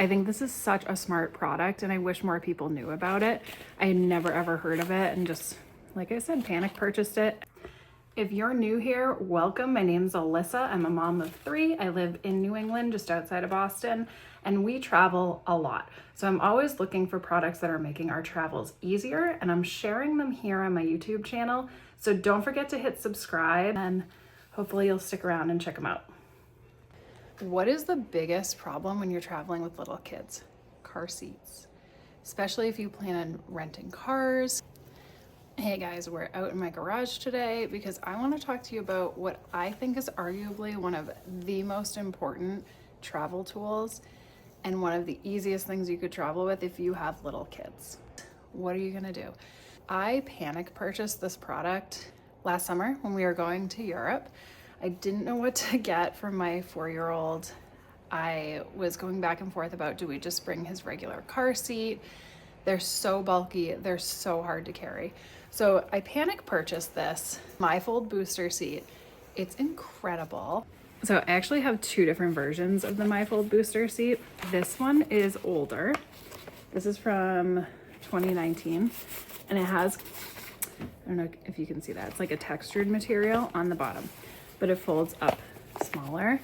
I think this is such a smart product and I wish more people knew about it. I had never ever heard of it and just, like I said, panic purchased it. If you're new here, welcome. My name's Alyssa. I'm a mom of 3. I live in New England, just outside of Boston, and we travel a lot. So I'm always looking for products that are making our travels easier, and I'm sharing them here on my YouTube channel. So don't forget to hit subscribe, and hopefully you'll stick around and check them out. What is the biggest problem when you're traveling with little kids? Car seats, especially if you plan on renting cars. Hey guys, we're out in my garage today because I want to talk to you about what I think is arguably one of the most important travel tools and one of the easiest things you could travel with if you have little kids. What are you gonna do? I panic purchased this product last summer when we were going to Europe. I didn't know what to get for my 4-year-old. I was going back and forth about, do we just bring his regular car seat? They're so bulky, they're so hard to carry. So I panic purchased this MyFold booster seat. It's incredible. So I actually have 2 different versions of the MyFold booster seat. This one is older. This is from 2019 and it has, I don't know if you can see that, it's like a textured material on the bottom, but it folds up smaller.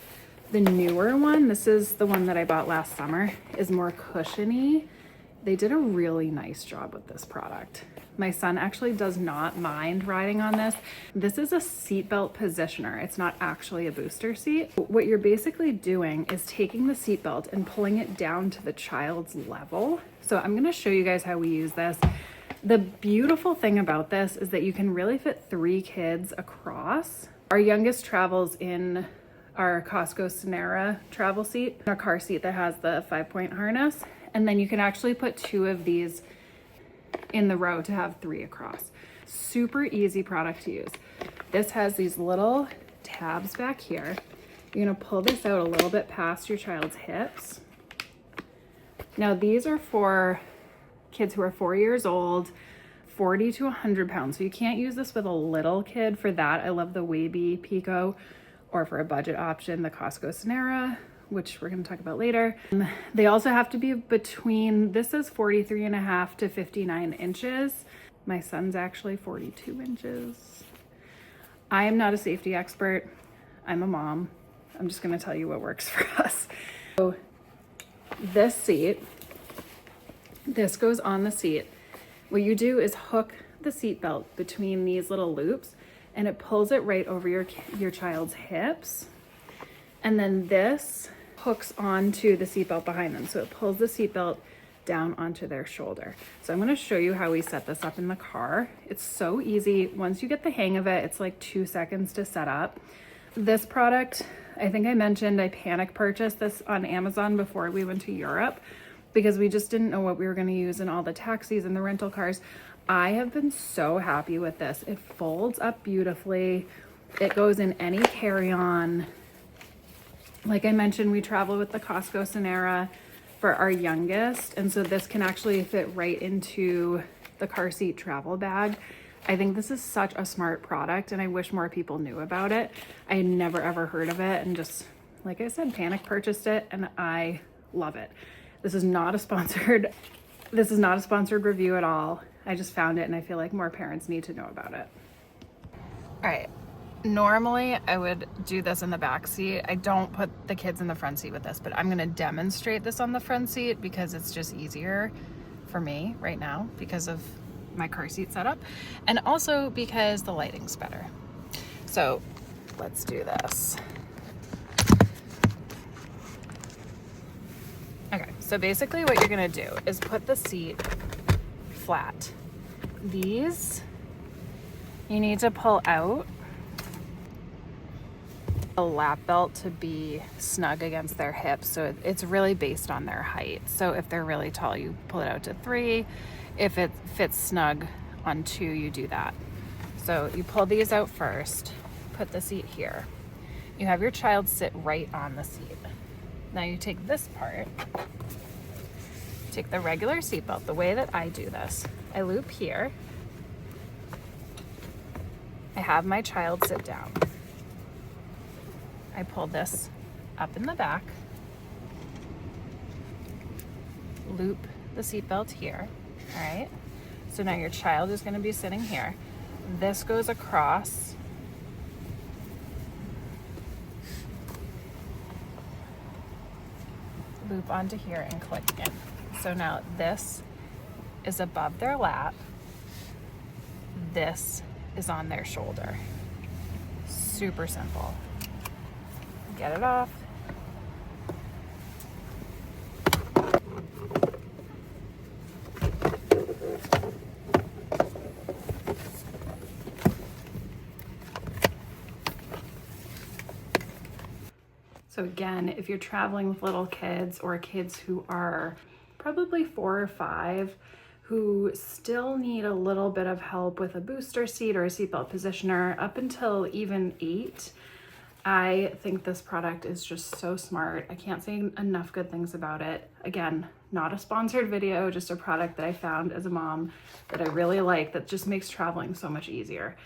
The newer one, this is the one that I bought last summer, is more cushiony. They did a really nice job with this product. My son actually does not mind riding on this. This is a seatbelt positioner. It's not actually a booster seat. What you're basically doing is taking the seatbelt and pulling it down to the child's level. So I'm gonna show you guys how we use this. The beautiful thing about this is that you can really fit 3 kids across. Our youngest travels in our Costco Sonera travel seat, our car seat that has the 5-point harness. And then you can actually put 2 of these in the row to have 3 across. Super easy product to use. This has these little tabs back here. You're gonna pull this out a little bit past your child's hips. Now these are for kids who are 4 years old, 40 to 100 pounds. So you can't use this with a little kid. For that, I love the Waby Pico, or for a budget option, the Costco Sonera, which we're going to talk about later. They also have to be between, this is 43.5 to 59 inches. My son's actually 42 inches. I am not a safety expert. I'm a mom. I'm just going to tell you what works for us. So this seat, this goes on the seat. What you do is hook the seat belt between these little loops and it pulls it right over your child's hips. And then this hooks onto the seatbelt behind them. So it pulls the seatbelt down onto their shoulder. So I'm going to show you how we set this up in the car. It's so easy. Once you get the hang of it, it's like 2 seconds to set up. This product, I think I mentioned I panic purchased this on Amazon before we went to Europe because we just didn't know what we were going to use in all the taxis and the rental cars. I have been so happy with this. It folds up beautifully. It goes in any carry-on. Like I mentioned, we travel with the Costco Sonera for our youngest, and so this can actually fit right into the car seat travel bag. I think this is such a smart product and I wish more people knew about it. I had never ever heard of it and just, like I said, panic purchased it and I love it. This is not a sponsored review at all. I just found it and I feel like more parents need to know about it. All right. Normally I would do this in the back seat. I don't put the kids in the front seat with this, but I'm going to demonstrate this on the front seat because it's just easier for me right now because of my car seat setup and also because the lighting's better. So let's do this. Okay, so basically what you're going to do is put the seat flat. These you need to pull out a lap belt to be snug against their hips. So it's really based on their height. So if they're really tall, you pull it out to 3. If it fits snug on 2, you do that. So you pull these out first, put the seat here. You have your child sit right on the seat. Now you take this part, take the regular seatbelt, the way that I do this. I loop here. I have my child sit down. I pull this up in the back loop the seatbelt here, all right? So now your child is gonna be sitting here. This goes across. Loop onto here and click in. So now this is above their lap. This is on their shoulder. Super simple. Get it off. So again, if you're traveling with little kids or kids who are probably 4 or 5, who still need a little bit of help with a booster seat or a seatbelt positioner up until even 8, I think this product is just so smart. I can't say enough good things about it. Again, not a sponsored video, just a product that I found as a mom that I really like that just makes traveling so much easier.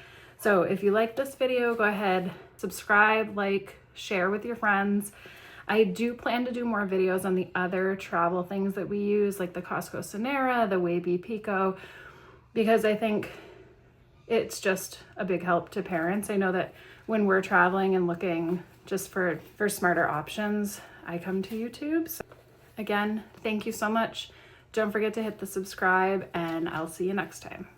So if you like this video, go ahead, subscribe, like, share with your friends. I do plan to do more videos on the other travel things that we use, like the Costco Sonera, the Wavy Pico, because I think it's just a big help to parents. I know that when we're traveling and looking just for smarter options, I come to YouTube. So again, thank you so much. Don't forget to hit the subscribe, and I'll see you next time.